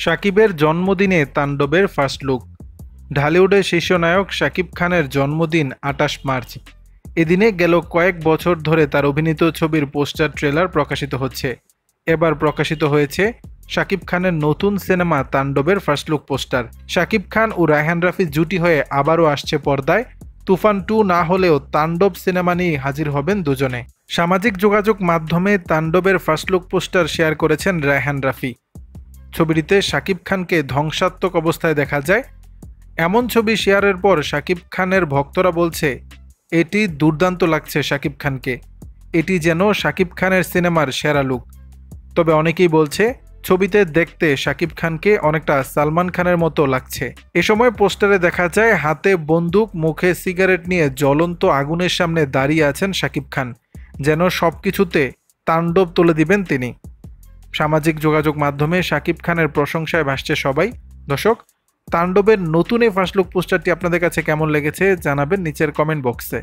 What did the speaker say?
শাকিবের জন্মদিনে তাণ্ডবের first look. ঢালিউডের শীর্ষনায়ক Shakib খানের জন্মদিন ২৮ মার্চ। এদিনে গেল কয়েক বছর ধরে তার অভিনীত ছবির পোস্টার ট্রেলার প্রকাশিত হচ্ছে। এবার প্রকাশিত হয়েছে শাকিব খানের নতুন সিনেমা তাণ্ডবের first look poster. Shakib Khan ও রায়হান রাফি জুটি হয়ে আবারও আসছে পর্দায়। তুফান 2 না হলেও তাণ্ডব সিনেমা নিয়ে হাজির হবেন দুজনে। সামাজিক যোগাযোগ মাধ্যমে তাণ্ডবের ফার্স্ট লুক পোস্টার শেয়ার করেছেন রায়হান রাফি। ছবিটিতে শাকিব খানকে ধ্বংসাত্মক অবস্থায় দেখা যায়। এমন ছবি শেয়ারের পর শাকিব খানের ভক্তরা বলছে, এটি দুর্দান্ত লাগছে শাকিব খানকে, এটি যেন শাকিব খানের সিনেমার সেরা লুক। তবে অনেকেই বলছে ছবিতে দেখতে শাকিব খানকে অনেকটা সালমান খানের মতো লাগছে। এ সময় পোস্টারে দেখা যায় হাতে বন্দুক, মুখে সিগারেট নিয়ে জ্বলন্ত আগুনের সামনে দাঁড়িয়ে আছেন শাকিব খান, যেন সবকিছুতে তাণ্ডব তুলে দিবেন তিনি। সামাজিক যোগাযোগ মাধ্যমে শাকিব খানের প্রশংসায় ভাসছে সবাই। দর্শক, তাণ্ডবের নতুন এই ফার্স্ট লুক পোস্টারটি আপনাদের কাছে কেমন লেগেছে জানাবেন নিচের কমেন্ট বক্সে।